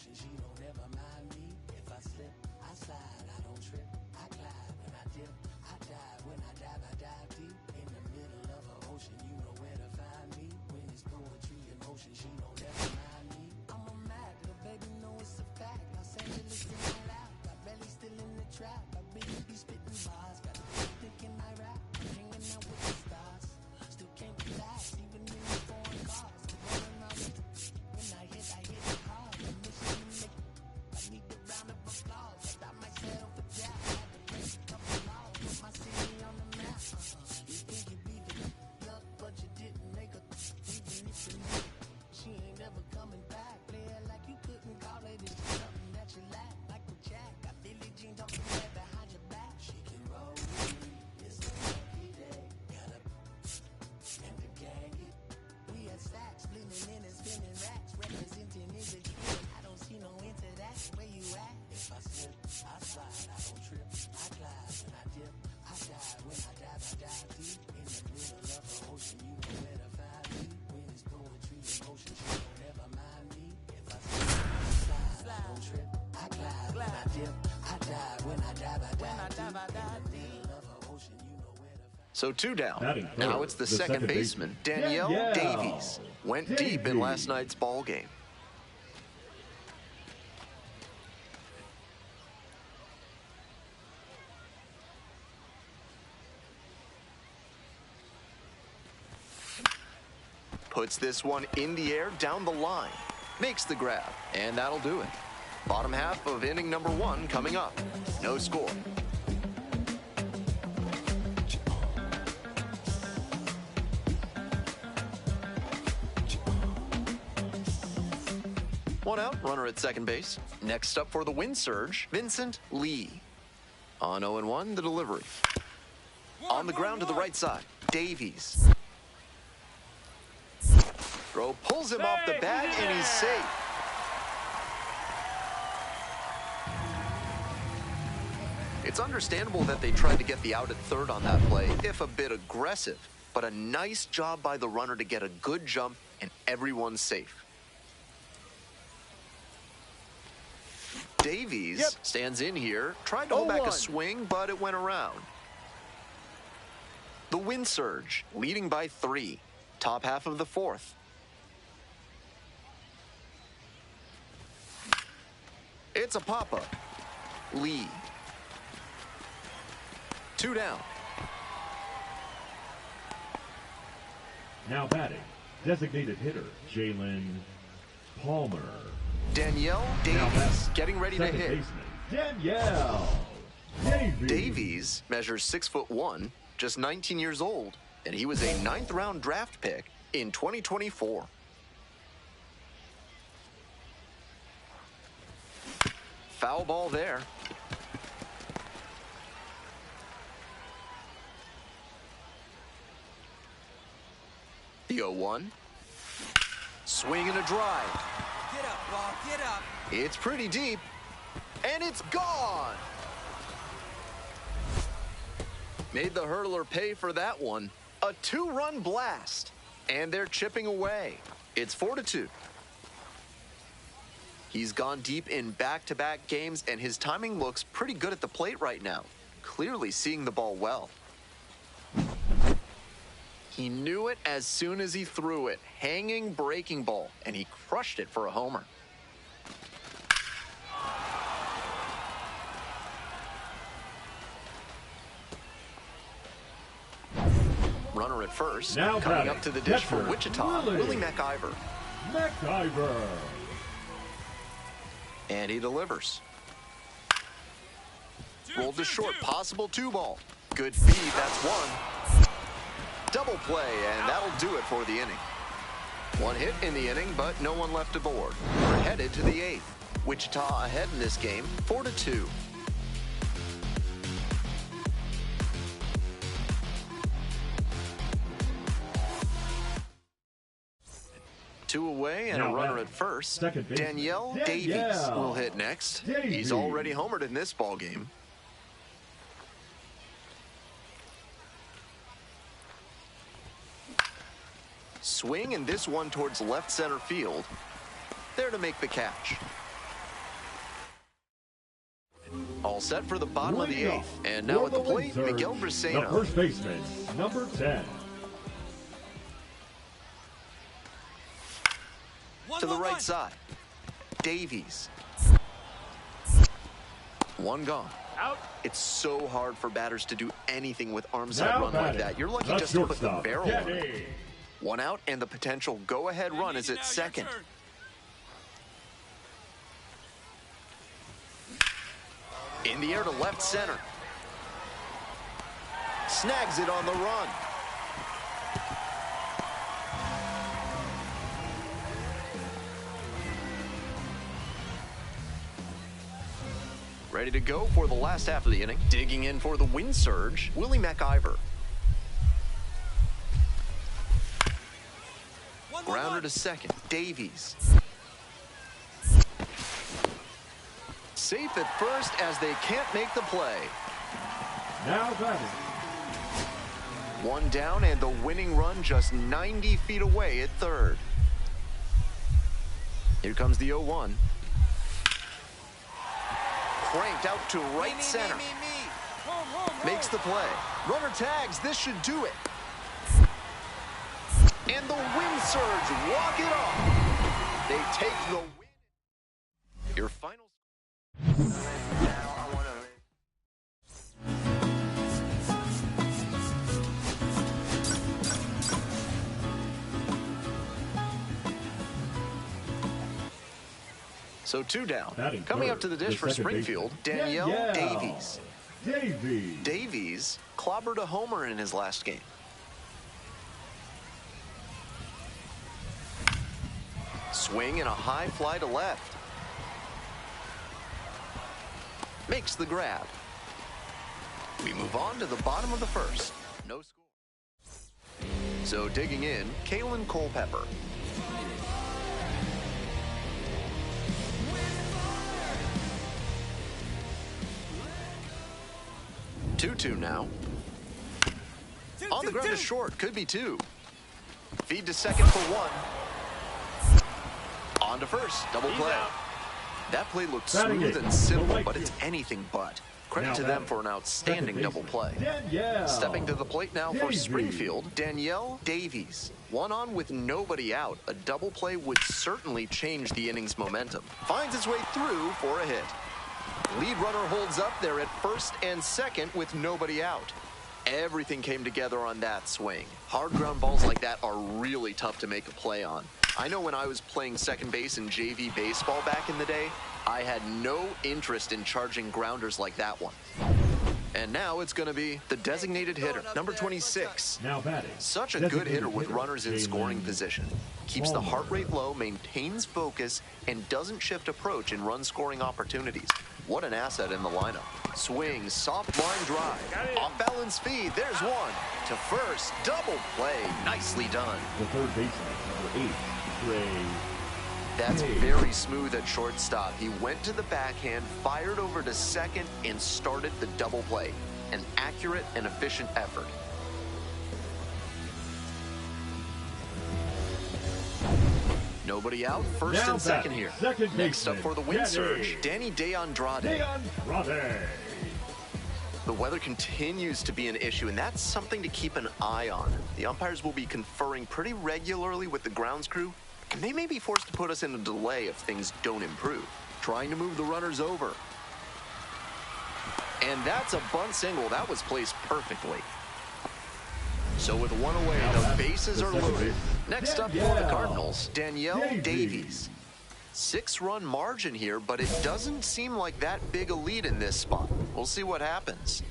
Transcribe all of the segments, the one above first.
emotion, she don't ever mind me. If I slip, I slide, I don't trip, I glide. When I dip, I dive. When I dive deep. In the middle of an ocean, you know where to find me. When it's poetry in motion, she don't ever mind me. I'm a Mac, little baby, know it's a fact. Los Angeles in my lap, got belly still in the trap. I really be spitting bars, got thinking I rap. Hanging out with the stars, still can't relax, even in the foreign cars. Rolling around it. When I hit it hard. The mission to make, I need a round of applause. I thought myself a jab, had to break a couple laws, put my city on the map. You think you beat the love, but you didn't make a. Even if you knew, she ain't never coming back. Play it like you couldn't call it. It's just something that you lack, like the Jack. Got Billie Jean talking bad behind your back. She can roll with me. It's a lucky day. Got up and the gang it. We had stacks, blending in and spinning racks, representing is a kid. I don't see no into that. Where you at? If I slip, I slide, I don't trip, I glide. When I dip, I dive. When I dive deep. In the middle of an ocean, you know where to find me. When it's poetry in motion, she don't ever mind me. If I slip, I slide, I don't trip, I glide. When I dip, I dive. When I dive deep. In the middle of an ocean, you know where to find me. So 2 down. Batting third, Now it's the second baseman, Danielle Davies. Went deep in last night's ball game. Puts this one in the air down the line. Makes the grab, and that'll do it. Bottom half of inning number 1 coming up. No score. One out, runner at second base. Next up for the wind surge, Vincent Lee. On 0-1, the delivery. On the ground to the right side, Davies. Throw pulls him off the bat, and he's safe. It's understandable that they tried to get the out at third on that play, if a bit aggressive, but a nice job by the runner to get a good jump, and everyone's safe. Davies stands in here, tried to hold back a swing, but it went around. The wind surge, leading by 3, top half of the 4th. It's a pop-up. Lee. 2 down. Now batting, designated hitter, Jalen Palmer. Danielle Davies getting ready to hit. Baseman, Danielle Davies. Davies measures 6'1", just 19 years old, and he was a 9th round draft pick in 2024. Foul ball there. The 0-1. Swing and a drive. Get up, ball, get up. It's pretty deep, and it's gone. Made the hurdler pay for that one. A 2-run blast, and they're chipping away. It's 4-2. He's gone deep in back-to-back games, and his timing looks pretty good at the plate right now. Clearly seeing the ball well. He knew it as soon as he threw it. Hanging breaking ball, and he crushed it for a homer. Runner at first. Now coming up to the dish for Wichita, Willie McIver. And he delivers. Rolled to short, possible 2-ball. Good feed, that's 1. Double play, and that'll do it for the inning. 1 hit in the inning, but no one left aboard. We're headed to the 8th. Wichita ahead in this game, 4-2. 2 away and a runner at first. Danielle Davies will hit next. He's already homered in this ball game. Swing, and this one towards left center field. There to make the catch. All set for the bottom of the Leading eighth. off And now for at the the plate, Wizards, Miguel the Briseno. first baseman, number 10. To the right side, Davies. One gone. Out. It's so hard for batters to do anything with arms Now out run like batting, that. You're lucky the just to put the shortstop, barrel on it. Kenny. One out, and the potential go-ahead run is at Now, your second. turn. In the air to left center. Snags it on the run. Ready to go for the last half of the inning. Digging in for the wind surge, Willie McIver. Grounder to second, Davies. Safe at first as they can't make the play. Now batting, One down and the winning run just 90 feet away at third. Here comes the 0-1. Cranked out to right center. Me. Home, home. Makes the play. Runner tags. This should do it. And the wind surge walk it off. They take the win. Your final. So two down. Batting Coming third, up to the dish the for second Springfield, baseman, Danielle Danielle. Davies. Davies. Davies clobbered a homer in his last game. Swing and a high fly to left. Makes the grab. We move on to the bottom of the first. No score. So digging in, Kalen Culpepper. Two now. On the ground is short. Could be two. Feed to second for one. On to first. Double play. That play looked Batting smooth eighth, and simple, the right but it's field. anything but. Credit Now to them batting, for an outstanding second double baseman, play. Danielle. Stepping to the plate now for Davies. Springfield, Danielle Davies. One on with nobody out. A double play would certainly change the inning's momentum. Finds its way through for a hit. Lead runner holds up there at first and second with nobody out. Everything came together on that swing. Hard ground balls like that are really tough to make a play on. I know when I was playing second base in JV baseball back in the day, I had no interest in charging grounders like that one. And now it's going to be the designated hitter, number 26. Now batting, Such a designated good hitter with hitter, runners in Jalen scoring position. Keeps the heart rate Palmer. low, maintains focus, and doesn't shift approach in run-scoring opportunities. What an asset in the lineup. Swing, soft line drive. Off balance feed, there's one. To first, double play. Nicely done. The third baseman, number 8, Trey. That's very smooth at shortstop. He went to the backhand, fired over to second, and started the double play. An accurate and efficient effort. Nobody out, first Now and second batting, here. second Next up baseman, for the wind Danny. surge, Danny DeAndrade. DeAndrade. The weather continues to be an issue, and that's something to keep an eye on. The umpires will be conferring pretty regularly with the grounds crew, and they may be forced to put us in a delay if things don't improve. Trying to move the runners over. And that's a bunt single. That was placed perfectly. So with one away, the bases are loaded. Next up for the Cardinals, Danielle Davies. 6-run margin here, but it doesn't seem like that big a lead in this spot. We'll see what happens.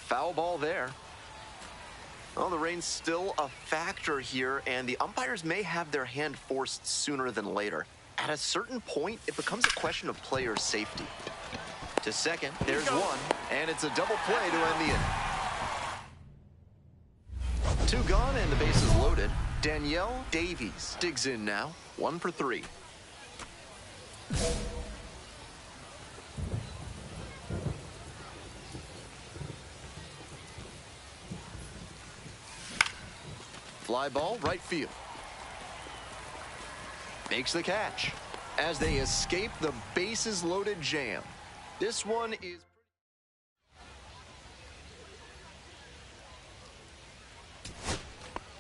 Foul ball there. Well, the rain's still a factor here, and the umpires may have their hand forced sooner than later. At a certain point, it becomes a question of player safety. To second, there's one, and it's a double play to end the inning. 2 gone and the bases loaded. Danielle Davies digs in now, 1 for 3. Fly ball, right field. Makes the catch. as they escape the bases-loaded jam. This one is...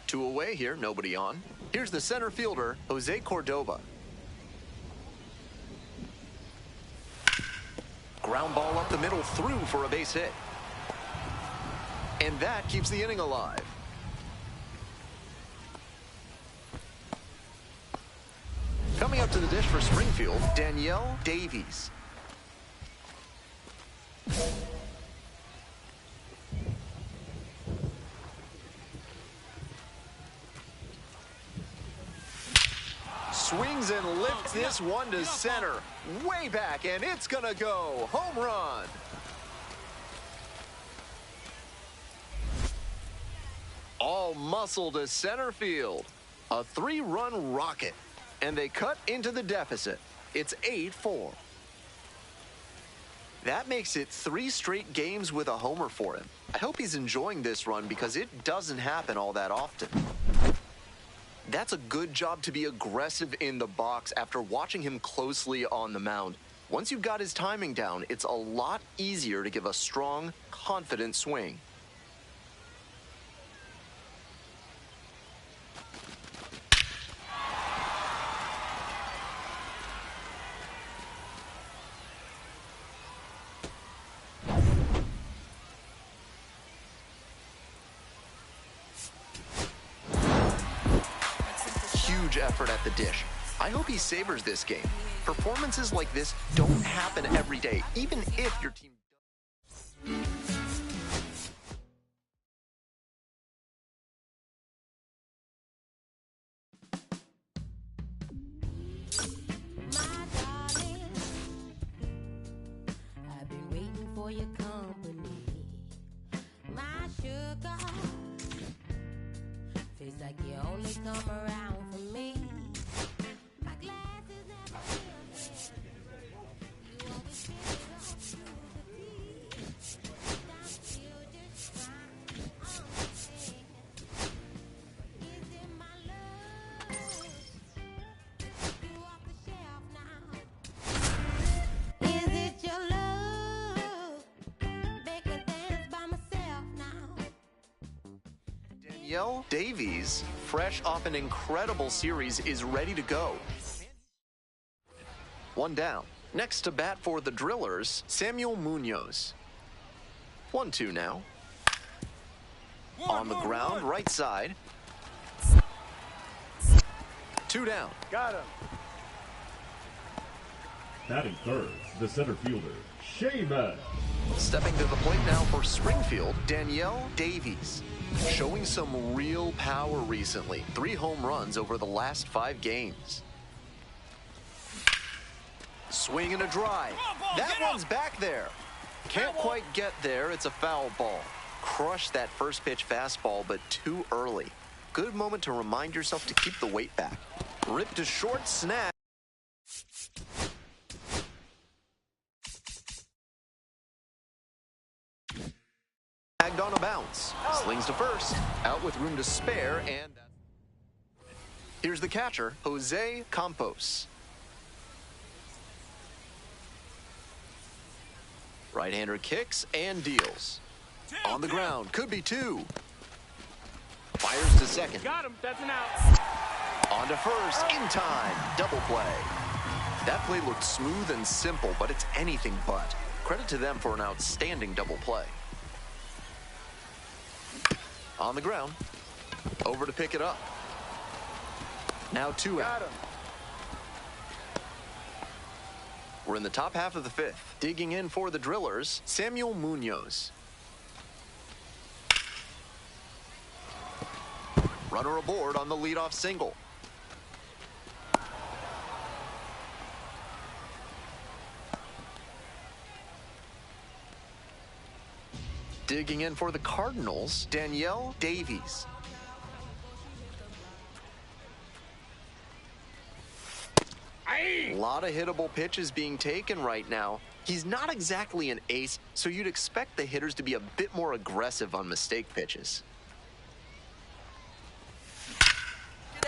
Two away here, nobody on. Here's the center fielder, Jose Cordova. Ground ball up the middle, through for a base hit. And that keeps the inning alive. Coming up to the dish for Springfield, Danielle Davies. Swings and lifts this one to center. Way back, and it's gonna go. Home run. All muscle to center field. A 3-run rocket. And they cut into the deficit. It's 8-4. That makes it 3 straight games with a homer for him. I hope he's enjoying this run because it doesn't happen all that often. That's a good job to be aggressive in the box after watching him closely on the mound. Once you've got his timing down, it's a lot easier to give a strong, confident swing. Huge effort at the dish. I hope he savors this game. Performances like this don't happen every day, even if your team... I've been waiting for your company. My sugar, feels like you only come around for me. My glass is never filled. You always get it on to the tea. Sometimes you just trying to understand. Is it my love? You off the shelf now. Is it your love? Make me dance by myself now. Danielle Davies, fresh off an incredible series, is ready to go. One down. Next to bat for the Drillers, Samuel Munoz. 1-2 now. On the ground, right side. 2 down. Got him. Batting third, the center fielder, Seamus. Stepping to the plate now for Springfield, Danielle Davies. Showing some real power recently. 3 home runs over the last 5 games. Swing and a drive. That one's back there. Can't quite get there. It's a foul ball. Crushed that first pitch fastball, but too early. Good moment to remind yourself to keep the weight back. Ripped to short, snag. Snagged on a bounce. Slings to first. Out with room to spare, and here's the catcher, Jose Campos. Right-hander kicks and deals. On the ground, could be 2. Fires to second. Got him. That's an out. On to first, in time. Double play. That play looked smooth and simple, but it's anything but. Credit to them for an outstanding double play. On the ground. Over to pick it up. Now 2 out. Got him. We're in the top half of the 5th. Digging in for the Drillers, Samuel Munoz. Runner aboard on the leadoff single. Digging in for the Cardinals, Danielle Davies. A lot of hittable pitches being taken right now. He's not exactly an ace, so you'd expect the hitters to be a bit more aggressive on mistake pitches.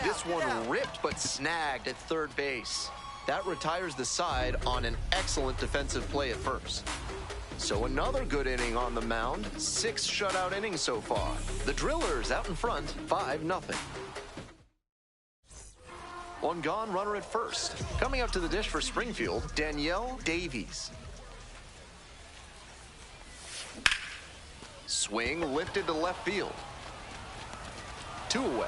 This one ripped but snagged at third base. That retires the side on an excellent defensive play at first. So another good inning on the mound. 6 shutout innings so far. The Drillers out in front, 5-0. One gone, runner at first. Coming up to the dish for Springfield, Danielle Davies. Swing lifted to left field. 2 away.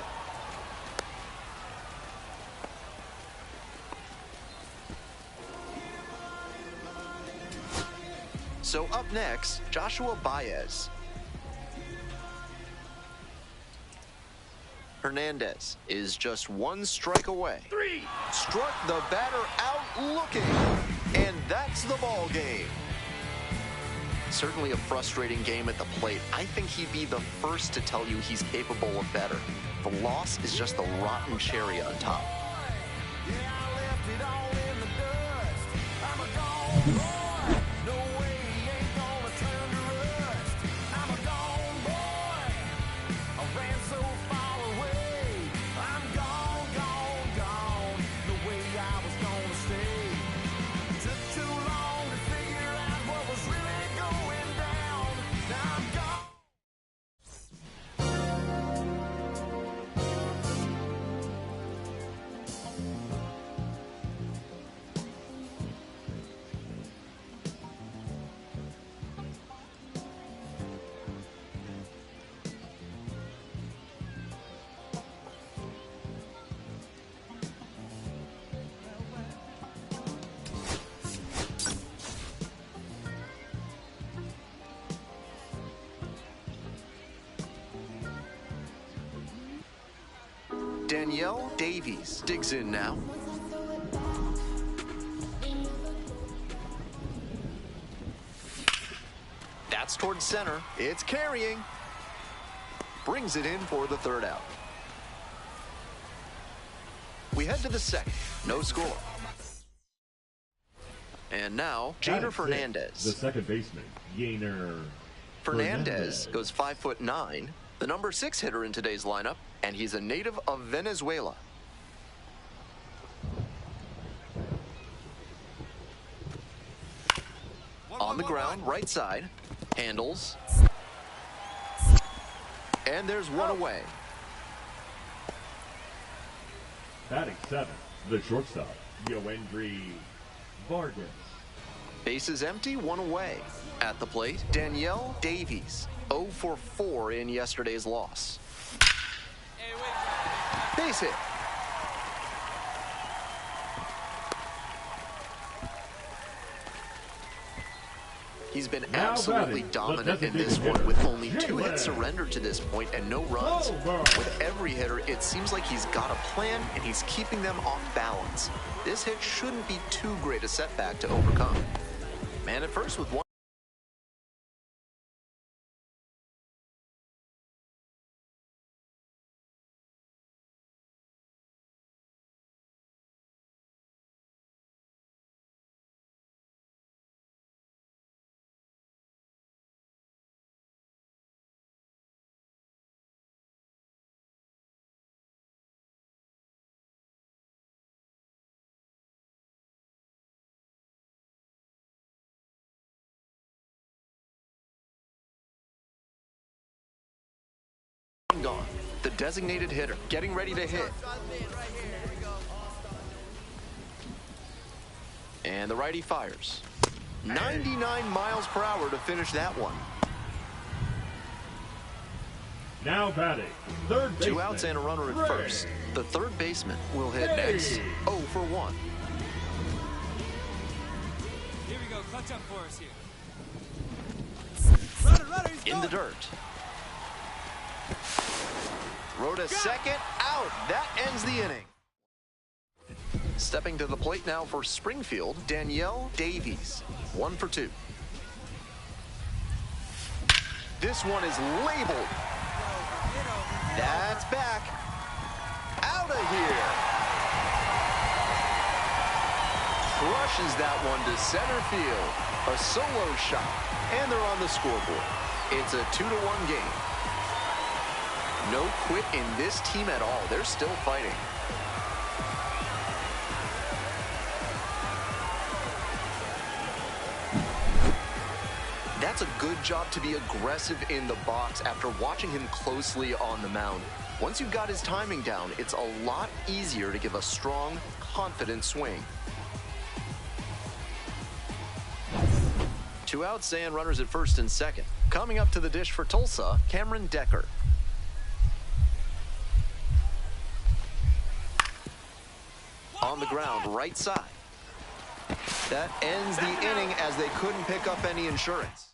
So up next, Joshua Baez. Hernandez is just 1 strike away. 3. Struck the batter out looking, and that's the ball game. Certainly a frustrating game at the plate. I think he'd be the first to tell you he's capable of better. The loss is just the rotten cherry on top. Danielle Davies digs in now. That's towards center. It's carrying. Brings it in for the 3rd out. We head to the 2nd. No score. And now, Jainer Fernandez. The second baseman, Jainer Fernandez goes 5'9", the number 6 hitter in today's lineup, and he's a native of Venezuela. On the ground, right side, handles, and there's 1 away. Batting 7th, the shortstop, Yoendry Vargas. Bases empty, 1 away. At the plate, Danielle Davies, 0 for 4 in yesterday's loss. Base hit. He's been absolutely dominant in this one with only 2 hits surrendered to this point and no runs. With every hitter, it seems like he's got a plan and he's keeping them off balance. This hit shouldn't be too great a setback to overcome. Man at first with 1. Gone. The designated hitter getting ready to hit. And the righty fires. 99 miles per hour to finish that one. Now batting, third baseman. 2 outs and a runner at first. The 3rd baseman will hit next. 0 for 1. Here we go. Clutch up for us here. In the dirt. Throw to second, out. That ends the inning. Stepping to the plate now for Springfield, Danielle Davies, 1 for 2. This one is labeled. That's back. Out of here. Crushes that one to center field. A solo shot, and they're on the scoreboard. It's a 2-1 game. No quit in this team at all. They're still fighting. That's a good job to be aggressive in the box after watching him closely on the mound. Once you've got his timing down, it's a lot easier to give a strong, confident swing. 2 outs and runners at first and second. Coming up to the dish for Tulsa, Cameron Decker. On the ground, right side. That ends the inning as they couldn't pick up any insurance.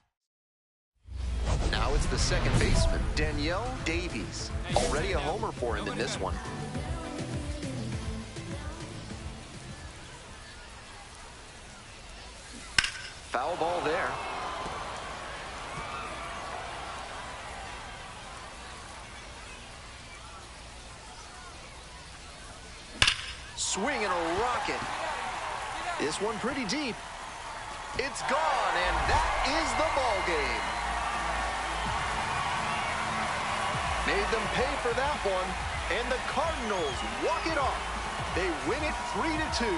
Now it's the second baseman, Danielle Davies. Already a homer for him in this one. Foul ball there. Swing and a rocket. This one pretty deep. It's gone, and that is the ball game. Made them pay for that one, and the Cardinals walk it off. They win it 3-2.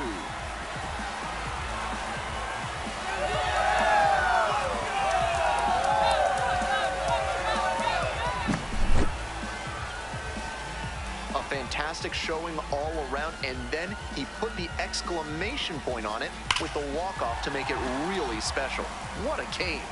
A fantastic showing all around, and then he put the exclamation point on it with the walk-off to make it really special. What a game.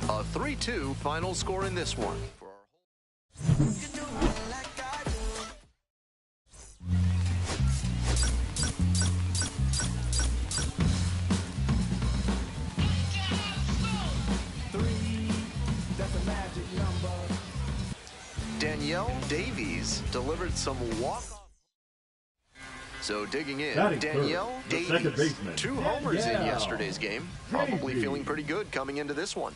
A 3-2 final score in this one. Danielle Davies delivered some walk-off. So digging in, Danielle Davies, 2 homers in yesterday's game. Probably feeling pretty good coming into this one.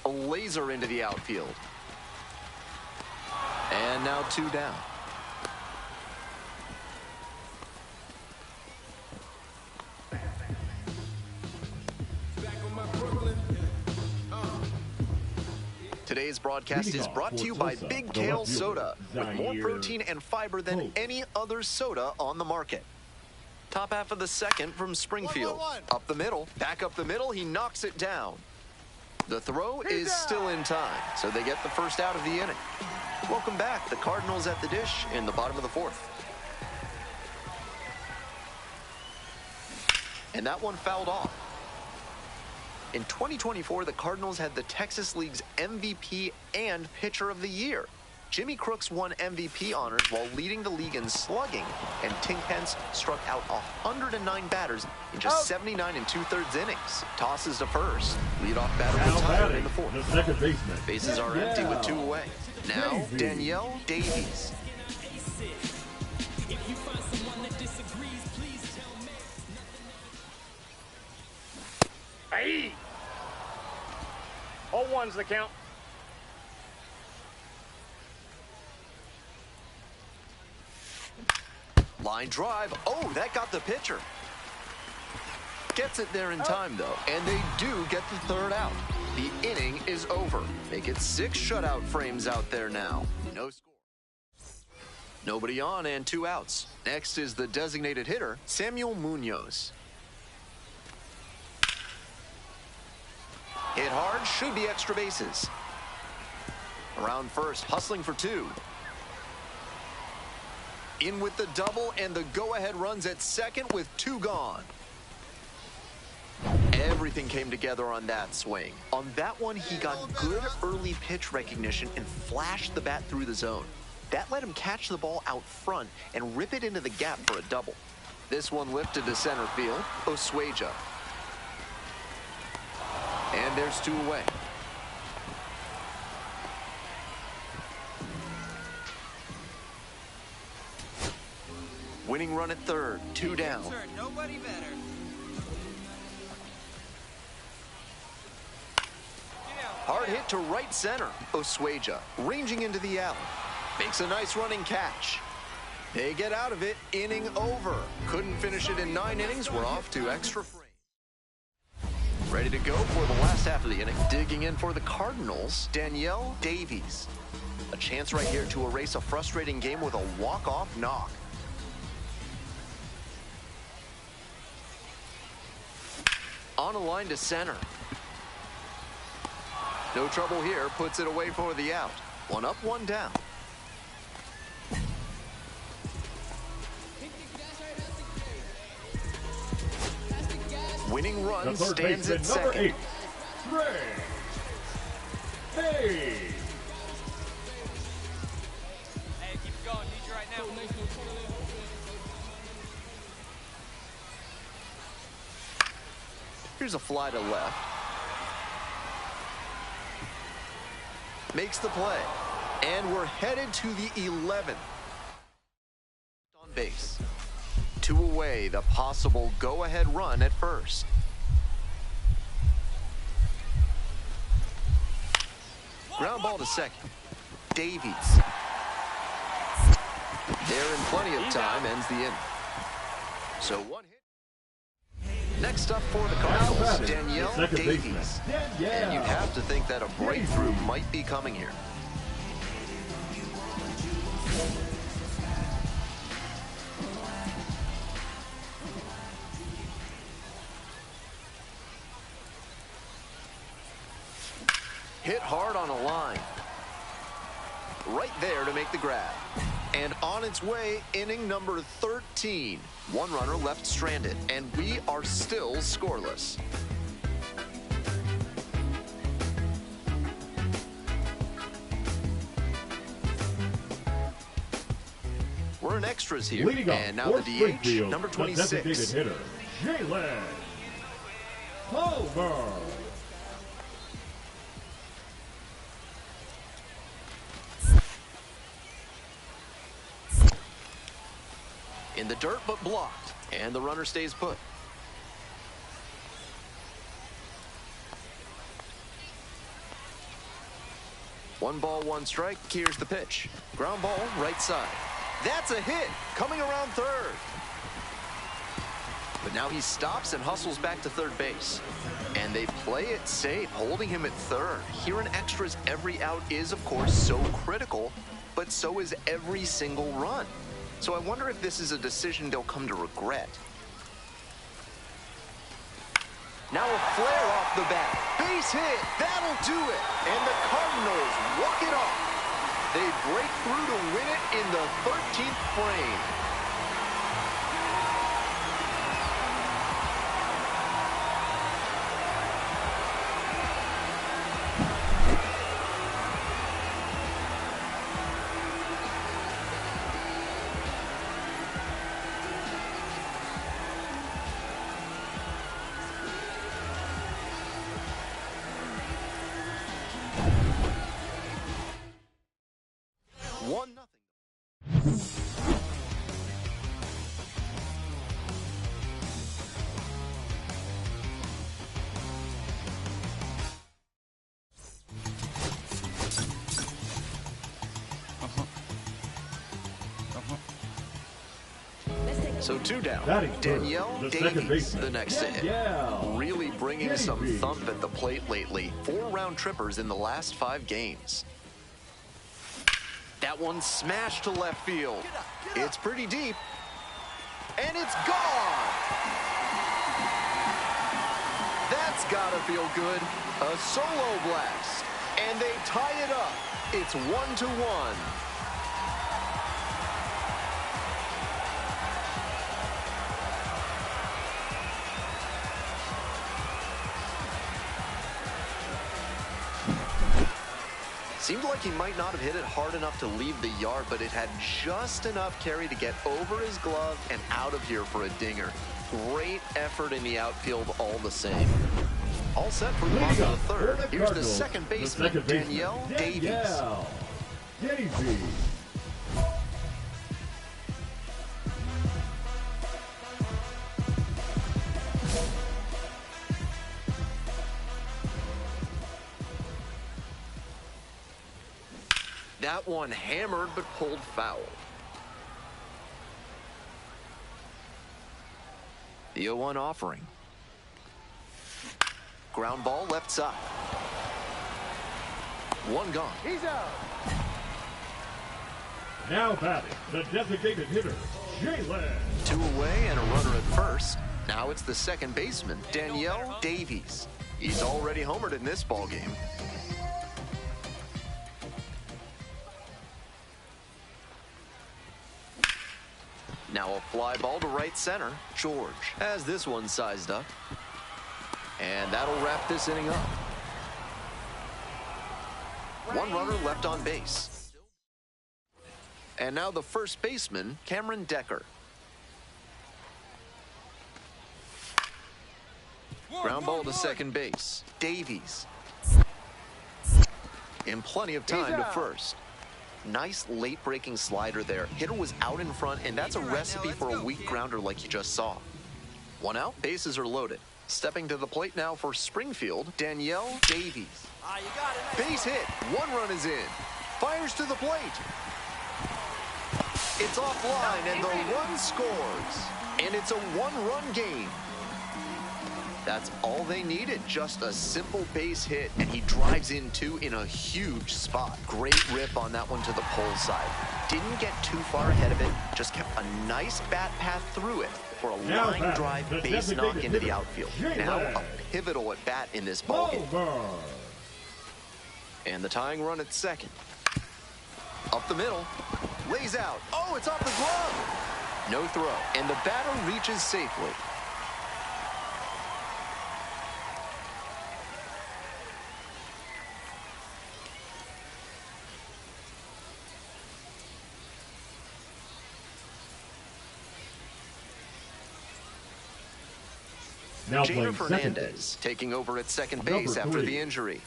A laser into the outfield. And now 2 down. Today's broadcast is brought to you by Big Kale Soda, with more protein and fiber than any other soda on the market. Top half of the second from Springfield. Up the middle, back up the middle, he knocks it down. The throw is still in time, so they get the first out of the inning. Welcome back, the Cardinals at the dish in the bottom of the 4th. And that one fouled off. In 2024, the Cardinals had the Texas League's MVP and Pitcher of the Year. Jimmy Crooks won MVP honors while leading the league in slugging, and Tink Hence struck out 109 batters in just 79 2/3 innings. Tosses to first. Leadoff batter retired in the 4th. The second baseman. Bases are empty with 2 away. Now, Danielle Davies. Hey! 0-1's the count. Line drive. Oh, that got the pitcher. Gets it there in time, though, and they do get the 3rd out. The inning is over. They get 6 shutout frames out there now. No score. Nobody on and 2 outs. Next is the designated hitter, Samuel Munoz. Hit hard, should be extra bases. Around first, hustling for 2. In with the double, and the go-ahead runs at second with 2 gone. Everything came together on that swing. On that one, he got good early pitch recognition and flashed the bat through the zone. That let him catch the ball out front and rip it into the gap for a double. This one lifted to center field, Osweja. And there's 2 away. Winning run at third, 2 down. Nobody better. Hard hit to right center. Osweja ranging into the alley. Makes a nice running catch. They get out of it, inning over. Couldn't finish it in 9 innings. We're off to extra frame. Ready to go for the last half of the inning. Digging in for the Cardinals, Danielle Davies. A chance right here to erase a frustrating game with a walk-off knock. On a line to center. No trouble here, puts it away for the out. One up, one down. Winning run stands at second. Number 8, Trey. Hey. Hey, keep it going. Need you right now. Here's a fly to left. Makes the play. And we're headed to the 11th. On base. 2 away, the possible go-ahead run at first. Ground ball to second. Davies. There in plenty of time, ends the inning. So 1 hit. Next up for the Cardinals, Danielle Davies. And you have to think that a breakthrough might be coming here. Hit hard on a line. Right there to make the grab. And on its way, inning number 13. 1 runner left stranded, and we are still scoreless. We're in extras here. Leading and now off the for DH, Springfield, number the 26. designated hitter, Jalen Palmer. In the dirt, but blocked. And the runner stays put. One ball, one strike. Here's the pitch. Ground ball, right side. That's a hit. Coming around third. But now he stops and hustles back to third base. And they play it safe, holding him at third. Here in extras, every out is, of course, so critical, but so is every single run. So I wonder if this is a decision they'll come to regret. Now a flare off the bat. Base hit. That'll do it. And the Cardinals walk it off. They break through to win it in the 13th frame. One nothing. So 2 down. Batting first, Danielle the second Davies, baseman, the next to hit. Danielle Really bringing some Davies. thump at the plate lately. 4 round trippers in the last 5 games. That one smashed to left field. It's pretty deep. And it's gone. That's gotta feel good. A solo blast. And they tie it up. It's 1-1. Seemed like he might not have hit it hard enough to leave the yard, but it had just enough carry to get over his glove and out of here for a dinger. Great effort in the outfield all the same. All set for the bottom Leading of up the for third. the Here's the Cardinals, second the baseman, second baseman, Danielle Davies. Danielle Davies. That one hammered but pulled foul. The 0-1 offering. Ground ball left side. One gone. He's out. Now batting, the designated hitter, Jalen. Two away and a runner at first. Now it's the second baseman, Danielle Davies. He's already homered in this ball game. Now a fly ball to right center. George has this one sized up. And that'll wrap this inning up. One runner left on base. And now the first baseman, Cameron Decker. Ground ball to second base. Davies. In plenty of time to first. Nice late-breaking slider there. Hitter was out in front, and that's a recipe for a weak grounder like you just saw. One out, bases are loaded. Stepping to the plate now for Springfield, Danielle Davies. Base hit. One run is in. Fires to the plate. It's offline, and the run scores. And it's a one-run game. That's all they needed, just a simple base hit, and he drives in two in a huge spot. Great rip on that one to the pole side. Didn't get too far ahead of it, just kept a nice bat path through it for a line drive base knock into the outfield. Now a pivotal at bat in this ballgame. And the tying run at second. Up the middle, lays out. Oh, it's off the glove. No throw, and the batter reaches safely. Now Jader playing second Fernandez base. taking over at second base Number after 3. the injury.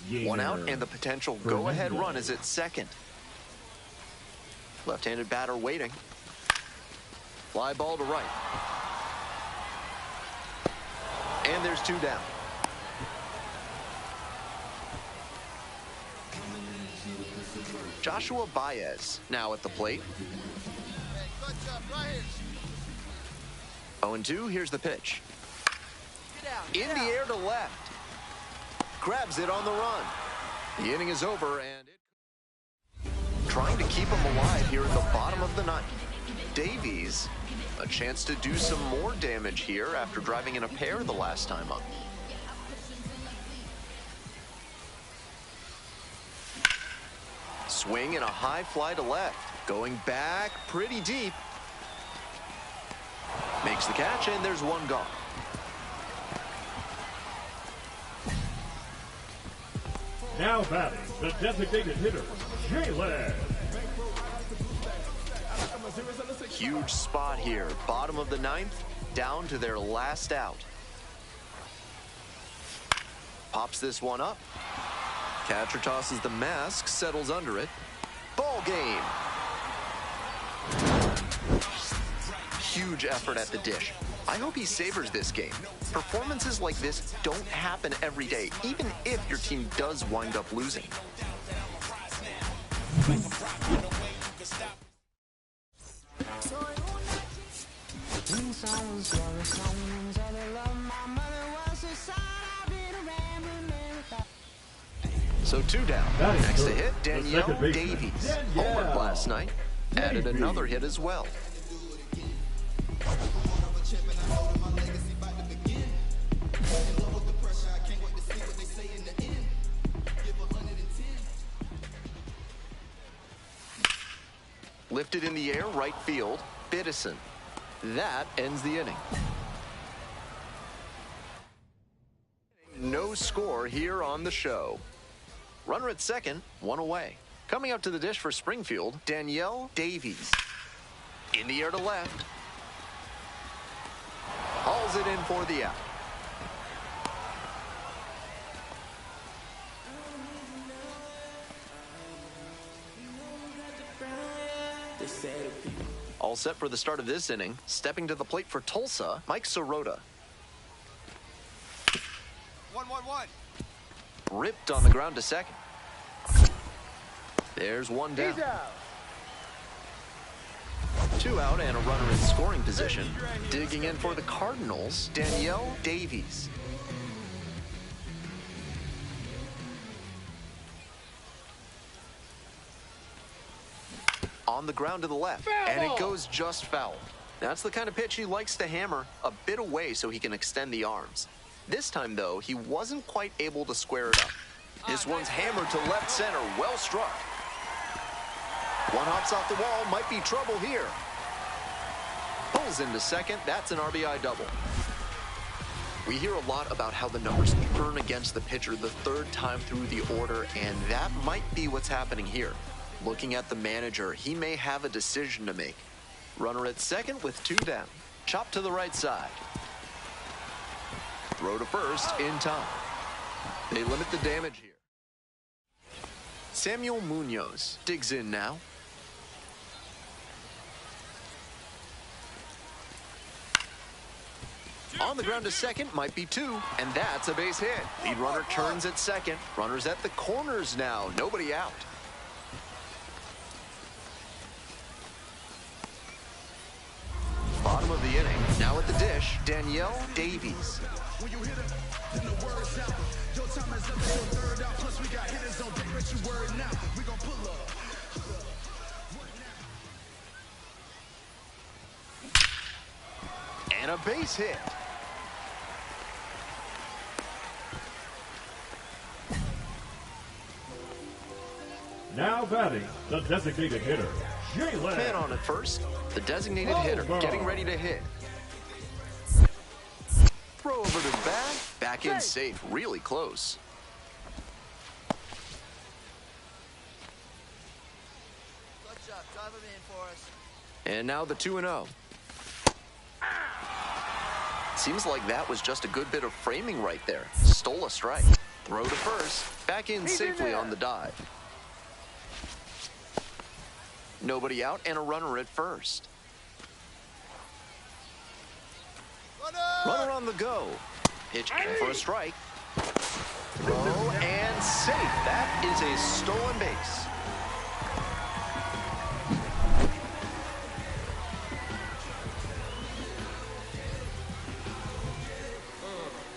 Jader One out, and the potential go-ahead Fernandez. run is at second. Left-handed batter waiting. Fly ball to right. And there's two down. Joshua Baez now at the plate. 0-2, here's the pitch. In the air to left. Grabs it on the run. The inning is over, and trying to keep him alive here in the bottom of the ninth. Davies, a chance to do some more damage here after driving in a pair the last time up. Swing and a high fly to left. Going back pretty deep. Makes the catch, and there's one gone. Now batting, the designated hitter, Jalen. Huge spot here. Bottom of the ninth, down to their last out. Pops this one up. Catcher tosses the mask, settles under it. Ball game. Huge effort at the dish. I hope he savors this game. Performances like this don't happen every day, even if your team does wind up losing. So two down. Next to hit, Danielle Davies. Homered last night. Added another hit as well. Lifted in the air, right field, Biddison. That ends the inning. No score here on the show. Runner at second, one away. Coming up to the dish for Springfield, Danielle Davies. In the air to left. Hauls it in for the out. All set for the start of this inning. Stepping to the plate for Tulsa, Mike Sirota. 1-1-1. Ripped on the ground to second. There's one down. He's out. Two out and a runner in scoring position. Digging in for the Cardinals, Danielle Davies. on the ground to the left, and it goes just foul. That's the kind of pitch he likes to hammer a bit away so he can extend the arms. This time, though, he wasn't quite able to square it up. This one's hammered to left center, well struck. One hops off the wall, might be trouble here. Pulls into second, that's an RBI double. We hear a lot about how the numbers turn against the pitcher the third time through the order, and that might be what's happening here. Looking at the manager, he may have a decision to make. Runner at second with 2 down. Chop to the right side. Throw to first in time. They limit the damage here. Samuel Munoz digs in now. On the ground to second, might be 2, and that's a base hit. Lead runner turns at second. Runners at the corners now, nobody out. Bottom of the inning, now at the dish, Danielle Davies. When you hit it, then the word is out. Your time is up for a third out. Plus we got hitters on deck, let you word now. We gon' pull up. And a base hit. Now batting, the designated hitter, Jalen. Man on at first, the designated hitter getting ready to hit. Throw over to the bag, back in safe, really close. Good job, drive him in for us. And now the 2-0. Seems like that was just a good bit of framing right there. Stole a strike. Throw to first, back in safely on the dive. Nobody out and a runner at first. Runner on the go. Pitch in for a strike. Throw and safe. That is a stolen base.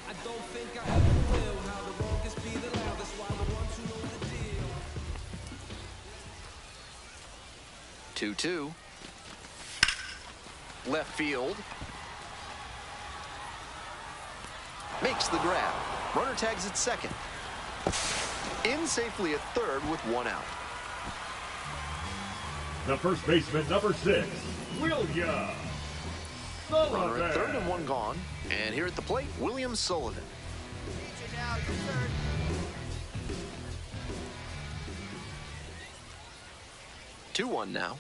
I don't think I ever will. How the longest be the loudest while the ones who know the deal. 2-2. Left field. Makes the grab. Runner tags at second. In safely at third with 1 out. The first baseman, number 6, William Sullivan. Runner at third and 1 gone. And here at the plate, William Sullivan. Need you now, your third. Two-1 now.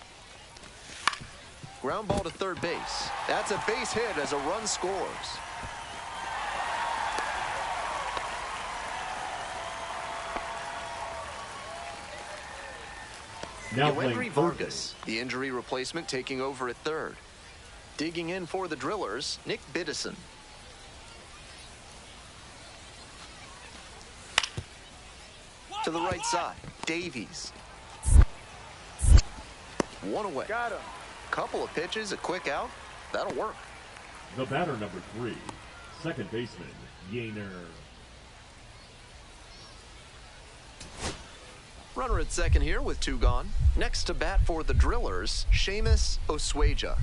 Ground ball to third base. That's a base hit as a run scores. Now Yoendry playing Vargas, the injury replacement, taking over at third. Digging in for the Drillers, Nick Biddison. To the right side, Davies. 1 away. Got him. Couple of pitches, a quick out. That'll work. The batter, number 3, second baseman, Yainer. Runner at second here with 2 gone. Next to bat for the Drillers, Seamus Osweja.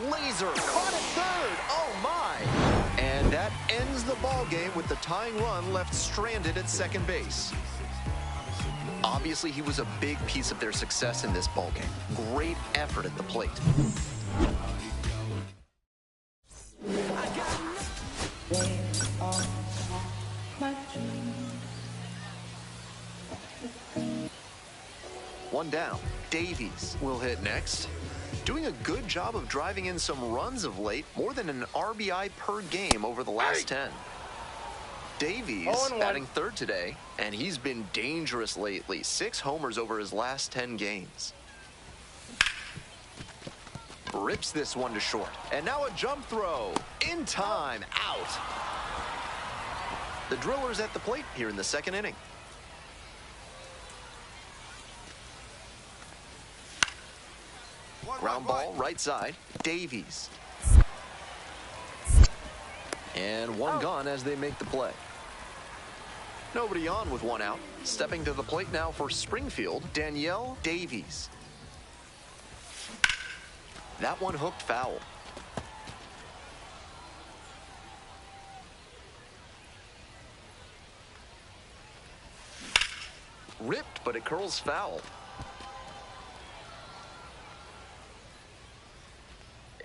Laser caught at third. Oh my! And that ends the ball game with the tying run left stranded at second base. Obviously, he was a big piece of their success in this ball game. Great effort at the plate. One down. Davies will hit next. Doing a good job of driving in some runs of late, more than an RBI per game over the last 10. Davies batting third today, and he's been dangerous lately. 6 homers over his last 10 games. Rips this one to short. And now a jump throw. In time. Out. The Drillers at the plate here in the second inning. Ground ball, right side. Davies. And 1 gone as they make the play. Nobody on with one out. Stepping to the plate now for Springfield, Danielle Davies. That one hooked foul. Ripped, but it curls foul.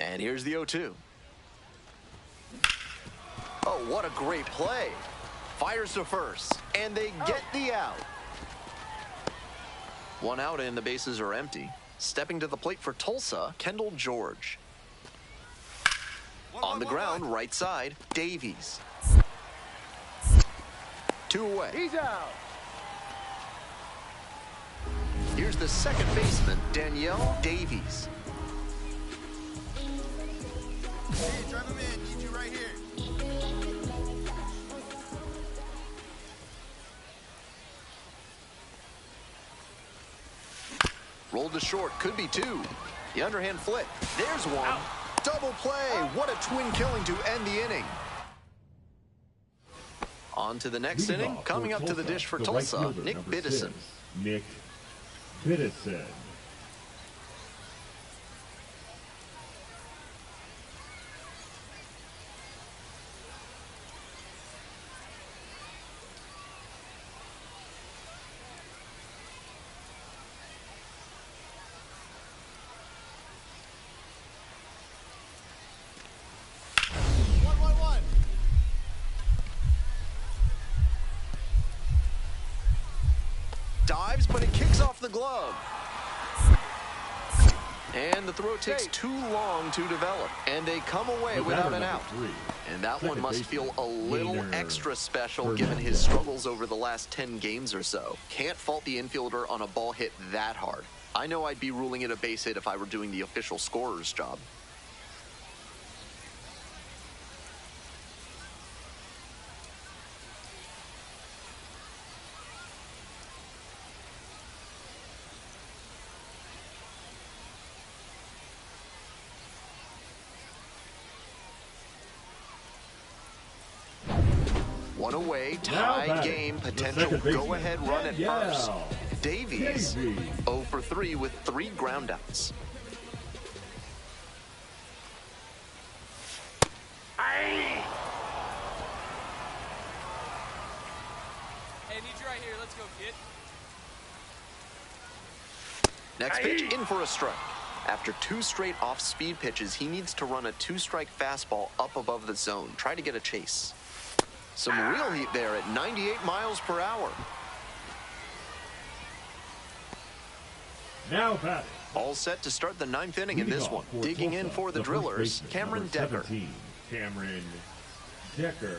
And here's the 0-2. Oh, what a great play. Fires to first, and they get the out. One out and the bases are empty. Stepping to the plate for Tulsa, Kendall George. On the ground, right side, Davies. 2 away. He's out. Here's the second baseman, Danielle Davies. Hey, drive him in. Need you right here. Rolled to short, could be 2. The underhand flick. There's one. Double play. What a twin killing to end the inning. On to the next inning. Coming up to the dish for Tulsa, Nick Biddison. Nick Biddison. Dives, but it kicks off the glove. And the throw takes too long to develop. And they come away without an out. And that one must feel a little extra special given his struggles over the last 10 games or so. Can't fault the infielder on a ball hit that hard. I know I'd be ruling it a base hit if I were doing the official scorer's job. One away, tie game, potential go-ahead run at first. Davies 0 for 3 with 3 groundouts. Hey, need you right here. Let's go, kid. Next pitch, in for a strike. After 2 straight off-speed pitches, he needs to run a 2-strike fastball up above the zone. Try to get a chase. Some real heat there at 98 miles per hour. Now batting. All set to start the 9th inning in this one. Digging in for the Drillers, Cameron Decker. Cameron Decker.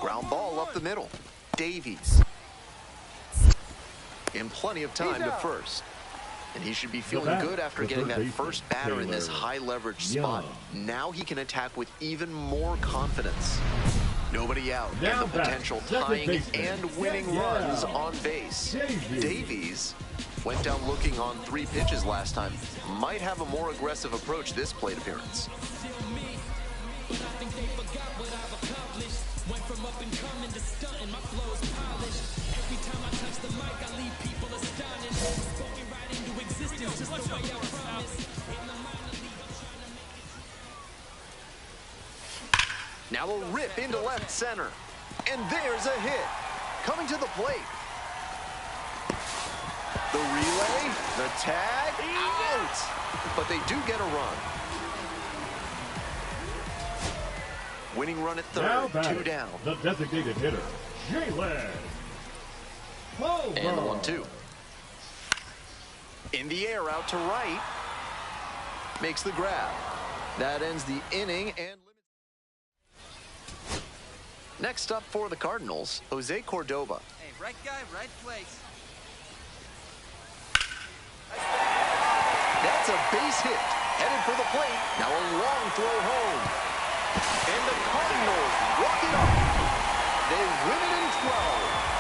Ground ball up the middle. Davies. In plenty of time to first. And he should be feeling good after getting that first batter in this high-leverage spot. Now he can attack with even more confidence. Nobody out, and the potential tying and winning runs on base. Davies went down looking on 3 pitches last time. Might have a more aggressive approach this plate appearance. Now a rip into left center. And there's a hit. Coming to the plate. The relay, the tag, out. But they do get a run. Winning run at third, 2 down. The designated hitter, Jalen. And the 1-2. In the air, out to right. Makes the grab. That ends the inning and next up for the Cardinals, Jose Cordova. Hey, right guy, right place. That's a base hit. Headed for the plate. Now a long throw home. And the Cardinals walk it off. They win it in 12.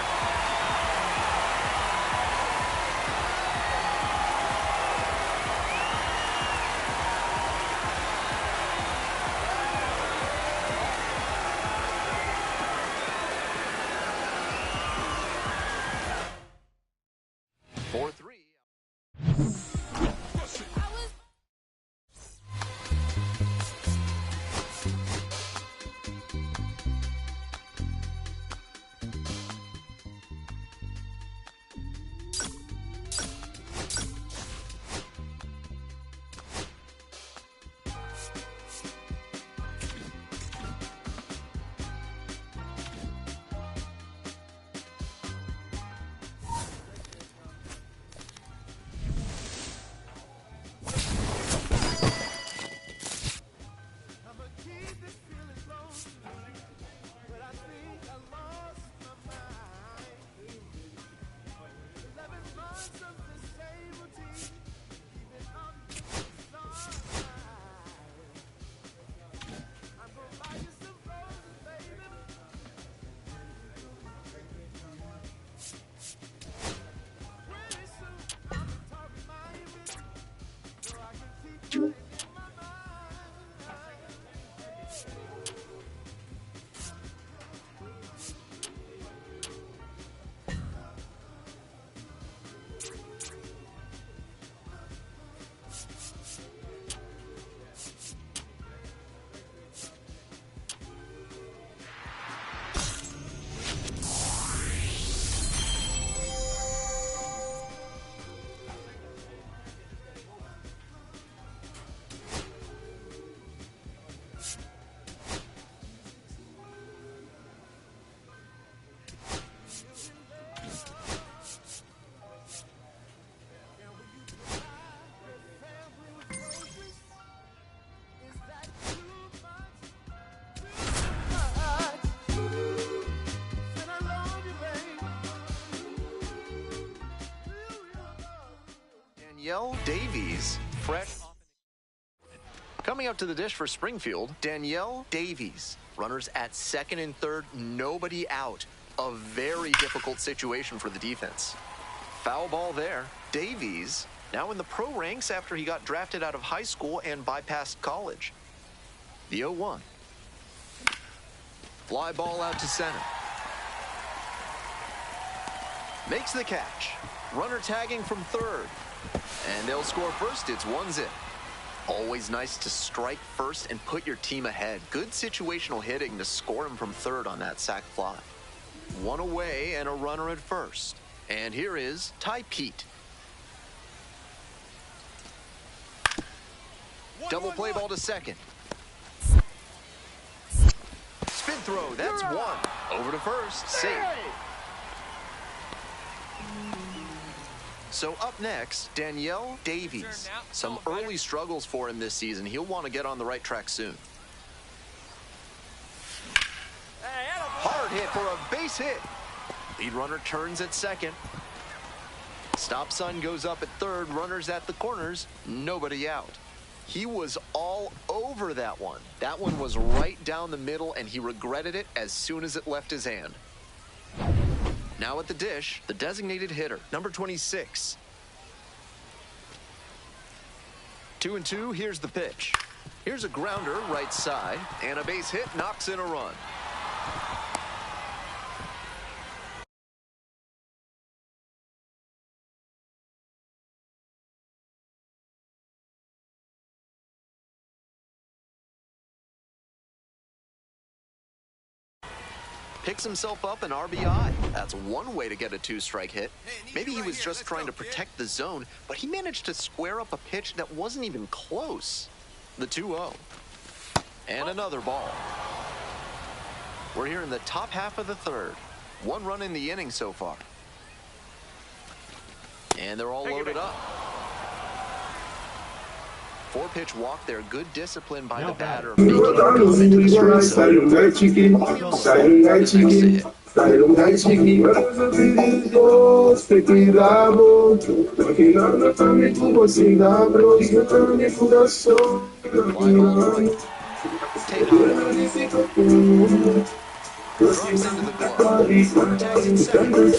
Danielle Davies, fresh. Coming up to the dish for Springfield, Danielle Davies. Runners at second and third, nobody out. A very difficult situation for the defense. Foul ball there. Davies now in the pro ranks after he got drafted out of high school and bypassed college. The 0-1. Fly ball out to center. Makes the catch. Runner tagging from third. And they'll score first. It's 1-0. Always nice to strike first and put your team ahead. Good situational hitting to score him from third on that sac fly. One away and a runner at first. And here is Ty Pete. Double play ball to second. Spin throw, that's one. Over to first, safe. So up next, Danielle Davies. Some early struggles for him this season. He'll want to get on the right track soon. Hard hit for a base hit. Lead runner turns at second. Stop sign goes up at third. Runners at the corners. Nobody out. He was all over that one. That one was right down the middle, and he regretted it as soon as it left his hand. Now at the dish, the designated hitter, number 26. 2-2, here's the pitch. Here's a grounder, right side, and a base hit knocks in a run. Picks himself up an RBI. That's one way to get a two-strike hit. Maybe he was just trying to protect the zone, but he managed to square up a pitch that wasn't even close. The 2-0. And another ball. We're here in the top half of the third. One run in the inning so far. And they're all loaded up. 4-pitch walk there. Good discipline by the batter. Making him come into the strike zone. Drops into the glove. Tags in second.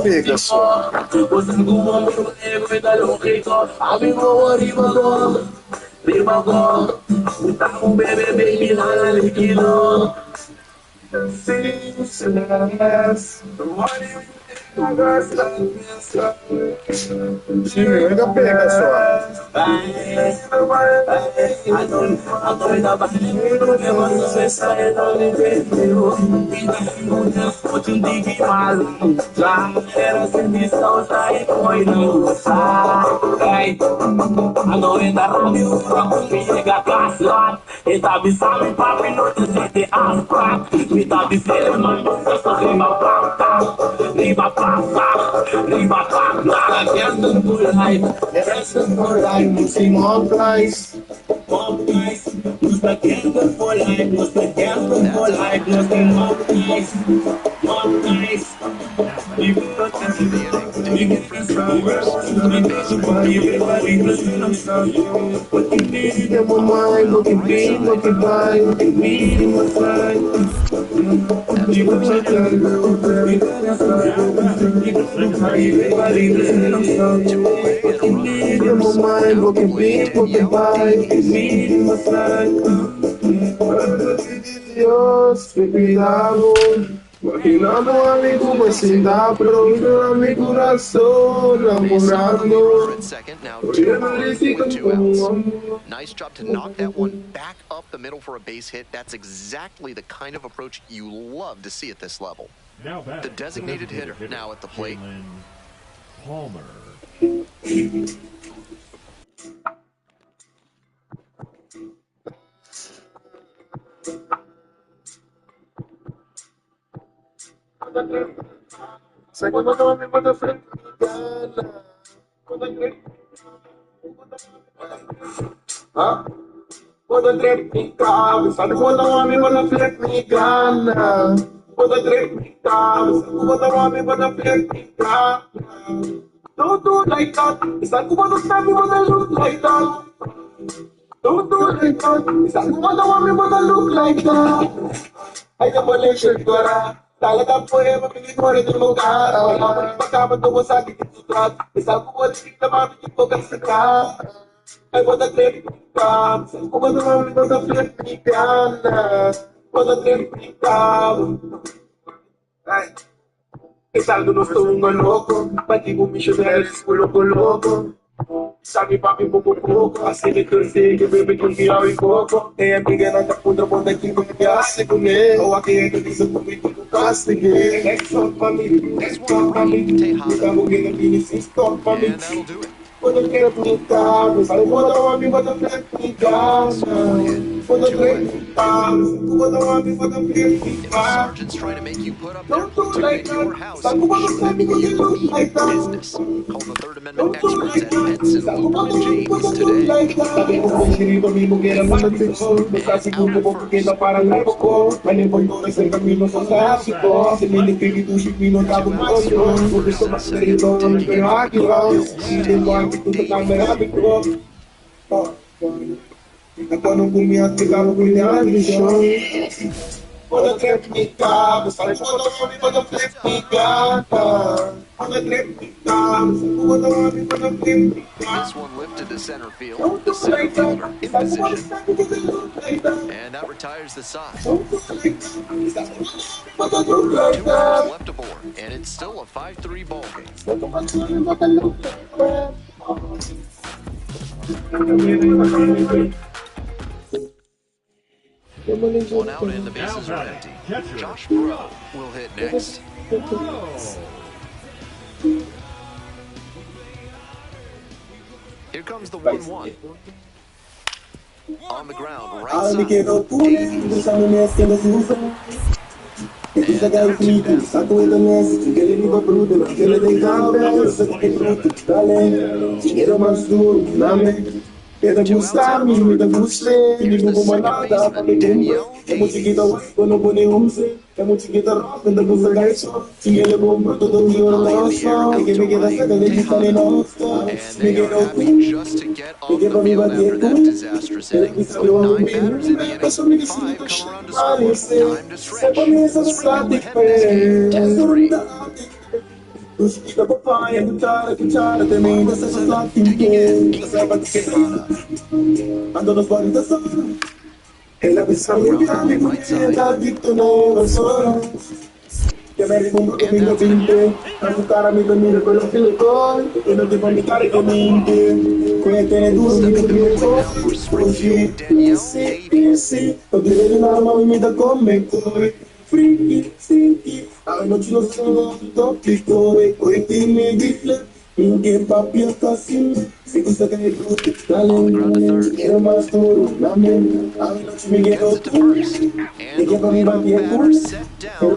Pega só. Chega, pega só. Imaginando amigo, você dá pra ouvir no meu coração, namorando. Nice job to knock that one back up the middle for a base hit. That's exactly the kind of approach you love to see at this level. Now back, The designated hitter now at the plate. Jalen Palmer. Segundo nome, manda frente. Quando trip me cabe, sabe quando o homem quando flip me gana. Quando trip me cabe, sabe quando o homem quando flip me gana. Don't do like that. It's like quando step me wanna look like that. Don't do like that. It's like quando o homem wanna look like that. Ay, ka pala shirt ko ra. Talaga po eh, mapili ko rin yung lugar. Wala mo rin magkaman ko sa akin yung sukat. Isa ko wala rin na mami yung pagkas ka. Ay, wala trip ka. Kung ano mami ko sa flip ka na. Wala trip ka. Ay, saldo no estoy un loco. Patigo millones, loco, loco. Sabe papi pouco pouco, assim de torcer que bebe com piau e coco. Tem amiga na da puta bota aqui com piace comer. Ou aqui é que diz comigo com castigue. É só pra mim, é só pra mim. Fica morrendo aqui nesse stop pra mim. Quando eu quero pintar, sabe quando o homem bota pra pintar. Quando eu quero pintar, quando o homem bota pra pintar. Sergeant's trying to make you put up their Don't do platoon like in your that. house. Sabe quando Should sabe que be you look like that. business. Call the Third Amendment experts at Henson, Lieberman, and James today. Sabi ko kung sinito mo kaya mo nagtiko. Kasi kung mo kaya parang lapo ko. Manipol ko na sa kamino sa klasiko. Sa minipili ko si Pino tapos ko yun. Kung gusto mas narito ang pero akin lang. Hindi ko ang ito sa camera ko. Ako nung kumiyat kita mo kulihan vision. Quando trip me cabe, sabe quando o homem quando flip me gata. Quando trip me cabe, sabe quando o homem quando flip me gata. This one lifted to center field. The center fielder in position. And that retires the side. 2 runners left aboard, and it's still a 5-3 ball game. One out and the bases are empty. Josh Bro will hit next. Here comes the 1-1. On the ground, right side. Queda gustar, me da gostei, me bugo manada, pra me é muito chiquita, quando eu nem use, é muito chiquita, rock, da buza gaiso, se ele bom pro todo mundo nosso, que me queda cerca de estar em nosso, me queda o Just to get off the field after that disastrous inning. With 9 batters in the inning, 5 come around to score. Time to stretch. Striking will head this game 10-3. Uscita papaya, cuchara, cuchara, tremenda essa slot inteira. Serva de quebrada. Ando nos bares da zona. Ela pensava que a minha mulher tá dito no solo. Que me ricombro comigo pinte. A cara me domina con lo filicón. E non devo imitare che mente. Come te ne due, mi prime cose. Oggi, sì. Ho dire di una mamma mi da come coi. Freaky, stinky. I know you know the piccole, questi mi dice, che papi assassino, se tu sai che tu talento, che era más duro, la mente, I know you me get up to, e che poi va via pure,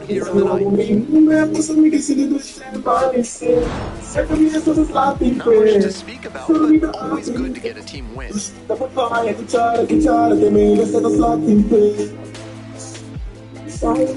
e me posso mi che si di due scempane, se per me sono stati in To speak about, but always good to get a team win. da papaya, cucciara, te me lo stato slati in pe. Sai,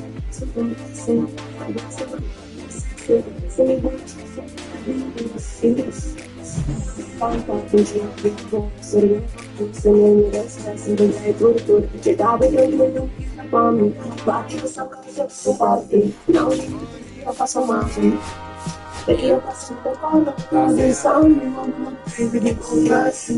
eu faço mais. Eu passo por fora, às vezes só me mando, sempre de conversa,